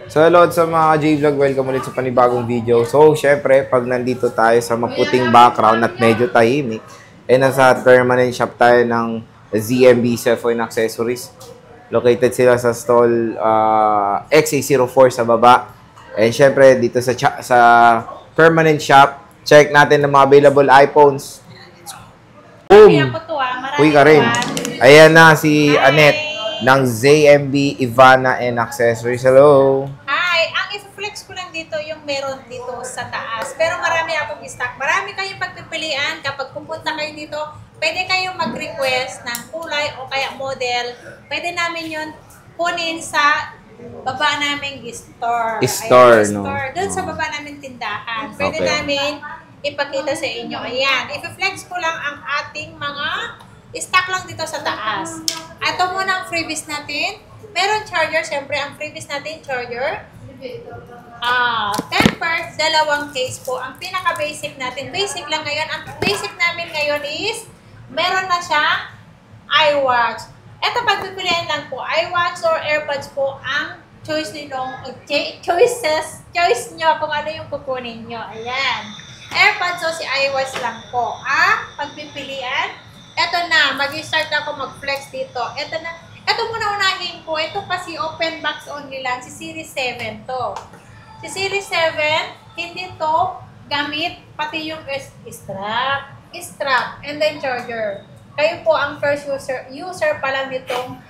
So, hello sa mga J-Vlog. Welcome ulit sa panibagong video. So, syempre, pag nandito tayo sa maputing background at medyo tahimik, nasa permanent shop tayo ng ZMB Cellphone Accessories. Located sila sa stall XA04 sa baba. And syempre, dito sa permanent shop, check natin ng mga available iPhones. Boom! Uy ka rin. Ayan na si Annette ng ZMB Ivana and Accessories. Hello! Hi! Ang i-flex ko lang dito yung meron dito sa taas. Pero marami akong stock. Marami kayong pagpipilian. Kapag pupunta kayo dito, pwede kayong mag-request ng kulay o kaya model. Pwede namin yun kunin sa baba naming store. Store, Ayan, no? Store. Doon sa baba namin tindahan. Pwede Okay. namin ipakita sa inyo. Ayan. I-flex ko lang ang ating mga stock lang dito sa taas. Ito muna ang freebies natin. Meron charger, siyempre ang freebies natin, charger. Tempers, dalawang case po. Ang pinaka-basic natin, basic lang ngayon. Ang basic namin ngayon is, meron na siyang iWatch. Ito pagpipilian lang po, iWatch or AirPods po ang choice nyo kung ano yung kukunin nyo. Ayan. AirPods o si iWatch lang po. Pagpipilian. Ito na, mag-start ako mag-flex dito. Ito na, ito muna unahin ko. Ito kasi open box only lang. Si Series 7 to. Si Series 7, hindi to gamit pati yung strap, and then charger. Kayo po ang first user pa lang nitong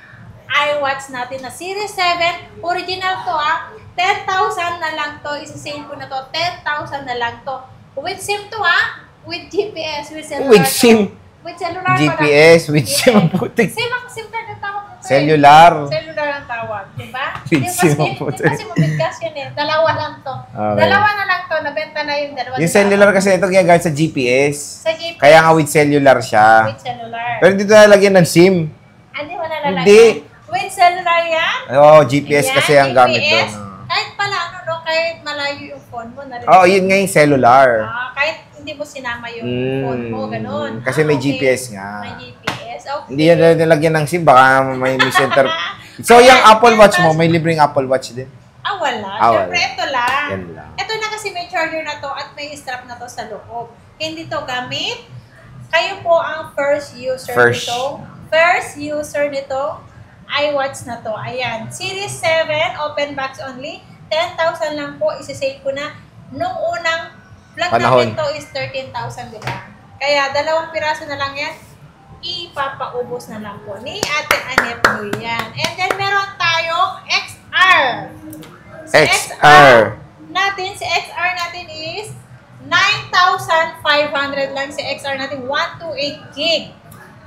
iWatch natin na Series 7. Original to 10,000 na lang to. Isa-sale ko na to. 10,000 na lang to. With SIM to with GPS, with cellular. With SIM? With cellular GPS, with SIM. Putik. SIM card ang tawag mo. Cellular. Cellular ang tawag, di ba? With SIM ang putik. Kasi mabigas yun Dalawa lang to. Okay. Dalawa na lang to. Nabenta na yung dalawa. Yung cellular kasi ito ginagamit sa GPS. Sa GPS. Kaya nga with cellular siya. With cellular. Pero dito nalagyan ng SIM. Hindi mo nalalagyan? Hindi. With cellular yan? Oo, GPS Ayan, kasi ang gamit GPS. doon. Kahit pala, kahit malayo yung phone mo. Yun nga yung cellular. Kahit hindi mo sinama yung phone mo, ganun. Kasi may Okay. GPS nga. May GPS, okay. Hindi yan nilagyan ng SIM, baka may misinter. So, yung Apple Watch mo, may libreng Apple Watch din? Wala. Wala. Siyempre, ito lang. Yan lang. Ito na kasi may charger na to at may strap na to sa loob. Hindi to gamit. Kayo po ang first user nito. First user nito, iWatch na to. Ayan. Series 7, open box only. 10,000 lang po. Isisave ko na. Nung unang vlog natin to is 13,000, di ba? Kaya, dalawang piraso na lang yan. Ipapaubos na lang po ni Ate Annette mo yan. And then, meron tayong XR. XR. Si XR natin is 9,500 lang si XR natin. 128 gig.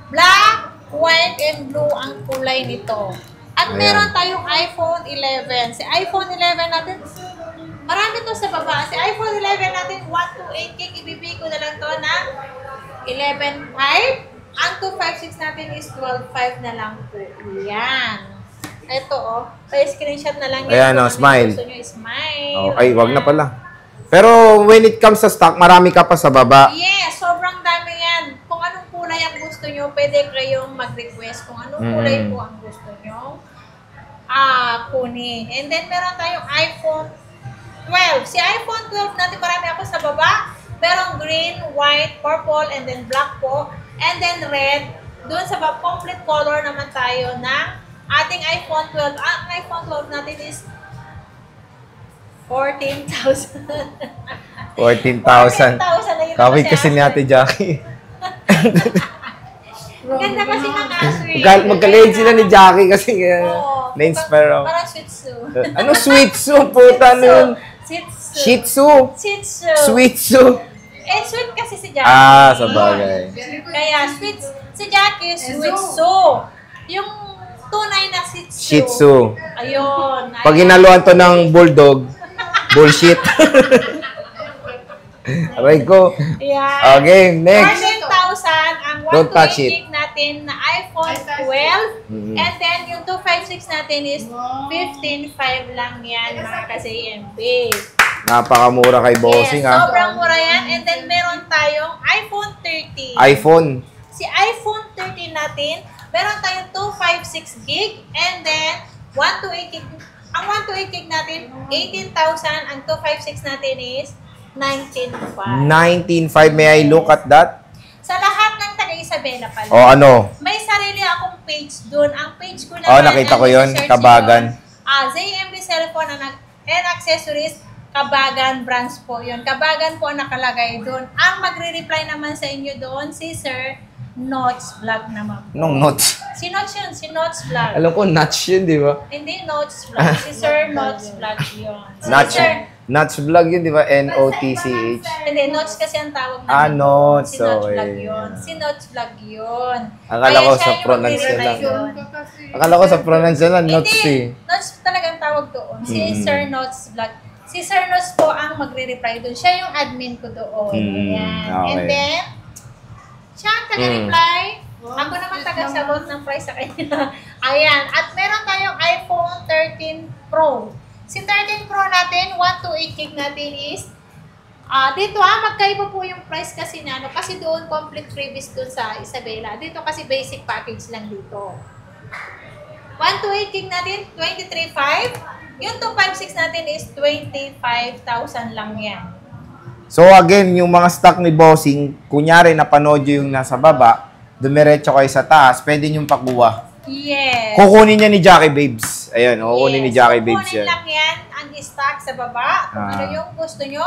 Black, white, and blue ang kulay nito. At meron tayong iPhone 11. Si iPhone 11 natin, marami to sa baba. Si iPhone 11 natin, 128 gig. Ibibigay ko na lang to na 11.5. Ang 256 natin is 12.5 na lang po. Yan. Ito pa-screenshot na lang yan. Ayan smile. Gusto nyo, smile. Ay, wag na pala. Pero when it comes sa stock, marami ka pa sa baba. Yes, sobrang dami yan. Kung anong kulay ang gusto nyo, pwede kayong mag-request kung anong kulay po ang gusto nyo kunin. And then, meron tayong iPhone 12. Si iPhone 12 natin, marami ako sa baba. Merong green, white, purple, and then black po. And then red. Doon sa complete color naman tayo ng ating iPhone 12. Ang iPhone 12 natin is 14,000. 14,000. Kawit kasi ni Ate Jackie. Ganda kasi ng aswing. Magka-late sila ni Jackie kasi na-inspire ako. Parang Shih Tzu. Ano Sweet Tzu? Puta nun. Shih Tzu. Shih Tzu. Sweet Tzu. Sweet kasi si Jackie. Sa bagay. Kaya sweet si Jackie, Sweet Tzu. Yung tunay na Shih Tzu. Shih Tzu. Ayun. Pag inaluan to ng bulldog, bullshit. Aray ko. Yeah. Okay, next. 14,000 ang Don't touch 128 it. gig natin na iPhone 12. And then yung 256 natin is 15,500 lang yan mga ka-JMB. Napakamura kay Bossing Sobrang mura yan. And then meron tayong iPhone 30. iPhone. Si iPhone 30 natin, meron tayong 256 gig and then 128 gig Ang 128 gig natin, 18,000. Ang 256 natin is 19,500. 19.5. May I look at that? Sa lahat ng taga Isabela pala. O ano? May sarili akong page doon. Ang page ko naman, Nakita ko yun. search Kabagan. yun, ZMB cellphone and accessories, Kabagan branch po yun. Kabagan po ang nakalagay doon. Ang magre-reply naman sa inyo doon, si Sir Notes Vlog naman. Nung notes. Si Notes yun, si Notes Vlog. Alam ko, nuts yun, di ba? Hindi Notes Vlog, si Sir Notes Vlog yun. Si Nuts. Sir, Nuts vlog yun, di ba? N-O-T-C-H. hindi, Notes kasi ang tawag namin. Notes. Si Notes Vlog Okay. yun. Si Notes Vlog yun. Akala Kaya ko siya sa yung pronounce magre-reply lang. doon. Akala ko sa pronounce lang, notes Hindi, eh. Notes talagang tawag doon. Si Sir Notes Vlog. Si Sir Notes po ang magre-reply doon. Siya yung admin ko doon. Ayan. Okay. And then, siya ang taga-reply. Ako naman taga-sagot ng price sa kanya. Ayan. At meron tayong iPhone 13 Pro. Si 13 Pro natin, 128 gig natin is, dito magkaiba po yung price kasi na ano, kasi doon complete freebies doon sa Isabela. Dito kasi basic package lang dito. 128 gig natin, 23,500. Yung 256 natin is 25,000 lang yan. So again, yung mga stock ni Bossing, kunyari napanood nyo yung nasa baba, dumiretso kayo sa taas, pwede nyo pakuha. Yes. Kukunin niya ni Jackie Babes. Ayan, kukunin ni Jackie Babes Kukunin yan. lang yan ang stock sa baba. Kung ano yung gusto nyo,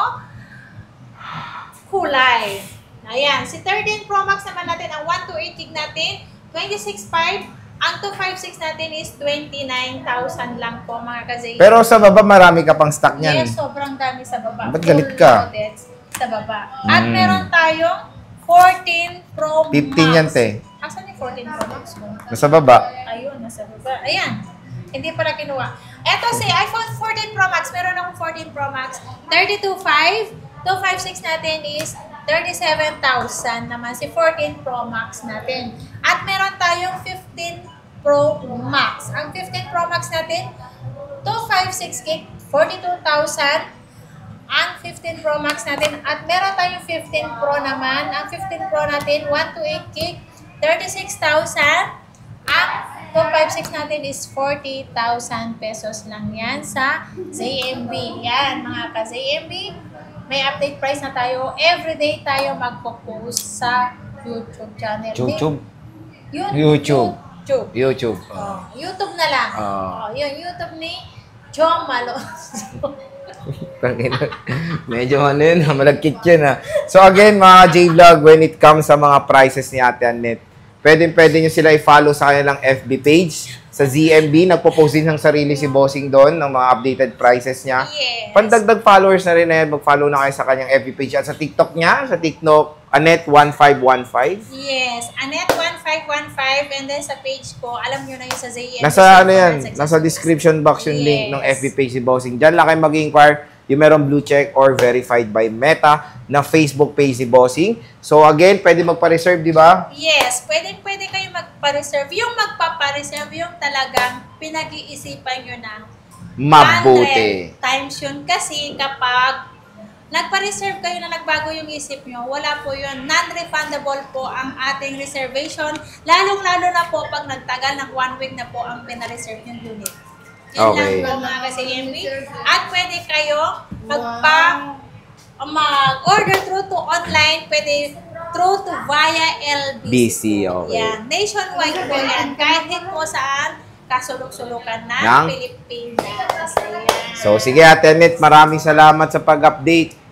kulay. Ayan, si 13 Pro Max naman natin, ang 128 gig natin, 26,500. Ang 256 natin is 29,000 lang po mga kazay. Pero sa baba, marami ka pang stock niyan. Yes, sobrang dami sa baba. Ba't galit ka? Full loaded sa baba. At meron tayong 14 Pro 15 Max. yan, te. Asan yung 14 Pro Max mo? Nasa baba. Ayun, nasa baba. Ayan. Hindi pala kinuha. Eto si iPhone 14 Pro Max. Meron akong 14 Pro Max. 32,500. 256 natin is 37,000 naman si 14 Pro Max natin. At meron tayong 15 Pro Max. Ang 15 Pro Max natin, 256 gig, 42,000. Ang 15 Pro Max natin. At meron tayong 15 Pro naman. Ang 15 Pro natin, 128 gig, 36,000. Ang 256 natin is 40,000 pesos lang yan sa ZMB. Yan, mga ka-ZMB. May update price na tayo. Everyday tayo magpo-post sa YouTube channel. YouTube? YouTube. YouTube. YouTube na lang. Yung YouTube ni Jom Malonzo. Medyo ano yun, malagkit yun ha. So again, mga J-Vlog, when it comes sa mga prices ni Ate Annette, pwede nyo sila i-follow sa kanilang FB page. Sa ZMB, nagpo-post din ng sarili si Bossing doon ng mga updated prices niya. Yes. Pandagdag followers na rin na yan, mag-follow na kayo sa kanyang FB page. At sa TikTok niya, sa TikTok, Annette1515. Yes, Annette1515. And then sa page ko, alam nyo na yun sa ZMB. Nasa ano yan, nasa description box yung link ng FB page si Bossing. Diyan lang kayo mag-inquire yung merong blue check or verified by Meta na Facebook page si Bossing. So again, pwede magpa-reserve, di ba? Yes, pwede kayo magpa-reserve. Yung magpapa-reserve, yung talagang pinag-iisipan nyo ng Mabuti. 100 times yun. Kasi kapag nagpa-reserve kayo na nagbago yung isip nyo, wala po yun. Non-refundable po ang ating reservation. Lalong-lalo na po pag nagtagal ng 1 week na po ang pina-reserve yung unit. Yun Okay. lang po mga ka-CMB. At pwede kayo mag-order through to online, pwede through to via LBC. BC, okay. Yan. Nationwide po yan. Kahit din po saan kasulok-sulukan ng Ng? Pilipinas. Ayan. So sige Ate Annette, maraming salamat sa pag-update.